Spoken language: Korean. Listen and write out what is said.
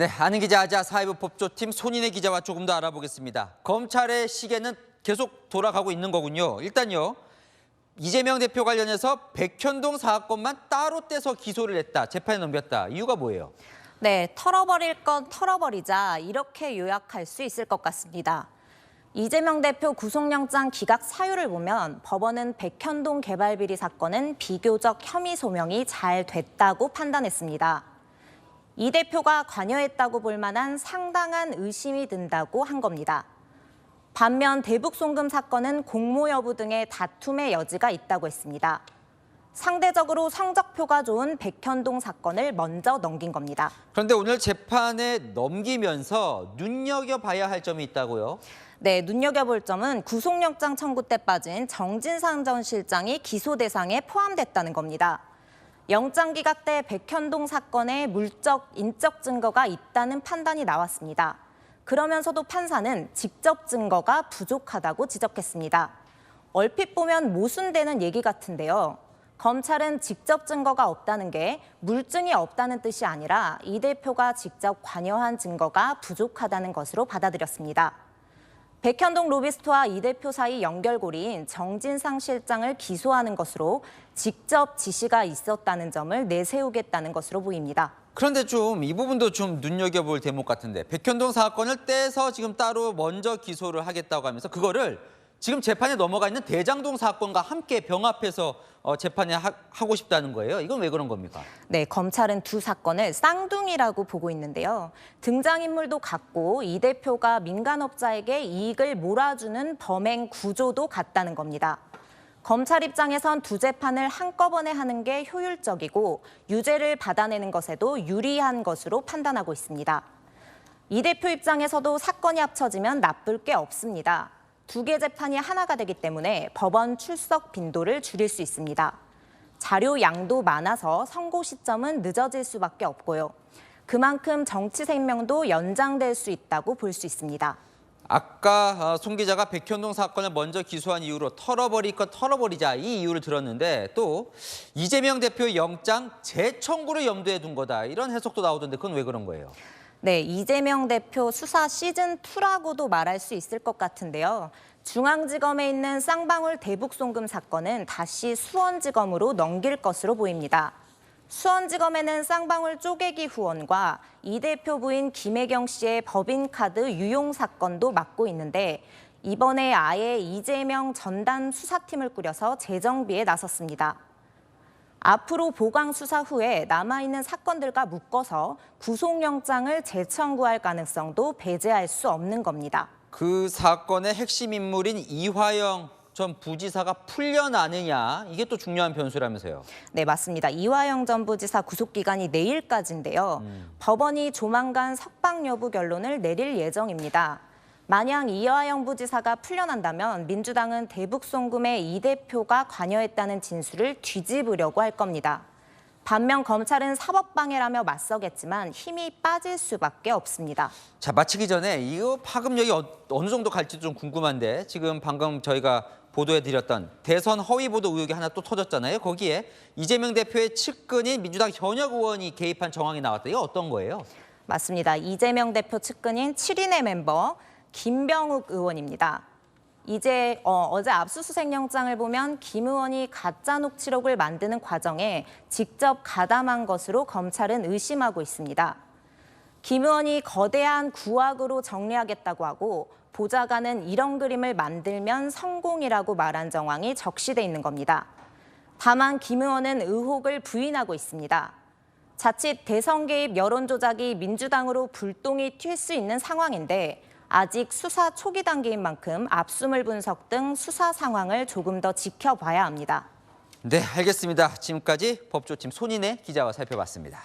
네, 아는 기자 아자 사회부 법조팀 손인혜 기자와 조금 더 알아보겠습니다. 검찰의 시계는 계속 돌아가고 있는 거군요. 일단요, 이재명 대표 관련해서 백현동 사건만 따로 떼서 기소를 했다, 재판에 넘겼다. 이유가 뭐예요? 네, 털어버릴 건 털어버리자 이렇게 요약할 수 있을 것 같습니다. 이재명 대표 구속영장 기각 사유를 보면 법원은 백현동 개발비리 사건은 비교적 혐의 소명이 잘 됐다고 판단했습니다. 이 대표가 관여했다고 볼 만한 상당한 의심이 든다고 한 겁니다. 반면 대북송금 사건은 공모 여부 등의 다툼의 여지가 있다고 했습니다. 상대적으로 성적표가 좋은 백현동 사건을 먼저 넘긴 겁니다. 그런데 오늘 재판에 넘기면서 눈여겨봐야 할 점이 있다고요? 네, 눈여겨볼 점은 구속영장 청구 때 빠진 정진상 전 실장이 기소 대상에 포함됐다는 겁니다. 영장 기각 때 백현동 사건에 물적, 인적 증거가 있다는 판단이 나왔습니다. 그러면서도 판사는 직접 증거가 부족하다고 지적했습니다. 얼핏 보면 모순되는 얘기 같은데요. 검찰은 직접 증거가 없다는 게 물증이 없다는 뜻이 아니라 이 대표가 직접 관여한 증거가 부족하다는 것으로 받아들였습니다. 백현동 로비스트와 이 대표 사이 연결고리인 정진상 실장을 기소하는 것으로 직접 지시가 있었다는 점을 내세우겠다는 것으로 보입니다. 그런데 좀 이 부분도 좀 눈여겨볼 대목 같은데, 백현동 사건을 떼서 지금 따로 먼저 기소를 하겠다고 하면서 그거를 지금 재판에 넘어가 있는 대장동 사건과 함께 병합해서 재판에 하고 싶다는 거예요. 이건 왜 그런 겁니까? 네, 검찰은 두 사건을 쌍둥이라고 보고 있는데요. 등장인물도 같고 이 대표가 민간업자에게 이익을 몰아주는 범행 구조도 같다는 겁니다. 검찰 입장에선 두 재판을 한꺼번에 하는 게 효율적이고 유죄를 받아내는 것에도 유리한 것으로 판단하고 있습니다. 이 대표 입장에서도 사건이 합쳐지면 나쁠 게 없습니다. 두 개 재판이 하나가 되기 때문에 법원 출석 빈도를 줄일 수 있습니다. 자료 양도 많아서 선고 시점은 늦어질 수밖에 없고요. 그만큼 정치 생명도 연장될 수 있다고 볼 수 있습니다. 아까 송 기자가 백현동 사건을 먼저 기소한 이유로 털어버릴 건 털어버리자, 이 이유를 들었는데 또 이재명 대표의 영장 재청구를 염두에 둔 거다, 이런 해석도 나오던데 그건 왜 그런 거예요? 네, 이재명 대표 수사 시즌2라고도 말할 수 있을 것 같은데요. 중앙지검에 있는 쌍방울 대북송금 사건은 다시 수원지검으로 넘길 것으로 보입니다. 수원지검에는 쌍방울 쪼개기 후원과 이 대표 부인 김혜경 씨의 법인카드 유용 사건도 맡고 있는데 이번에 아예 이재명 전담 수사팀을 꾸려서 재정비에 나섰습니다. 앞으로 보강 수사 후에 남아있는 사건들과 묶어서 구속영장을 재청구할 가능성도 배제할 수 없는 겁니다. 그 사건의 핵심 인물인 이화영 전 부지사가 풀려나느냐, 이게 또 중요한 변수라면서요. 네, 맞습니다. 이화영 전 부지사 구속기간이 내일까지인데요. 법원이 조만간 석방 여부 결론을 내릴 예정입니다. 만약 이화영 부지사가 풀려난다면 민주당은 대북송금에 이 대표가 관여했다는 진술을 뒤집으려고 할 겁니다. 반면 검찰은 사법방해라며 맞서겠지만 힘이 빠질 수밖에 없습니다. 자, 마치기 전에 이거 파급력이 어느 정도 갈지 좀 궁금한데, 지금 방금 저희가 보도해드렸던 대선 허위 보도 의혹이 하나 또 터졌잖아요. 거기에 이재명 대표의 측근인 민주당 현역 의원이 개입한 정황이 나왔다. 이거 어떤 거예요? 맞습니다. 이재명 대표 측근인 7인의 멤버 김병욱 의원입니다. 어제 압수수색 영장을 보면 김 의원이 가짜 녹취록을 만드는 과정에 직접 가담한 것으로 검찰은 의심하고 있습니다. 김 의원이 거대한 구악으로 정리하겠다고 하고 보좌관은 이런 그림을 만들면 성공이라고 말한 정황이 적시돼 있는 겁니다. 다만 김 의원은 의혹을 부인하고 있습니다. 자칫 대선 개입 여론 조작이 민주당으로 불똥이 튈 수 있는 상황인데 아직 수사 초기 단계인 만큼 압수물 분석 등 수사 상황을 조금 더 지켜봐야 합니다. 네, 알겠습니다. 지금까지 법조팀 손인혜 기자와 살펴봤습니다.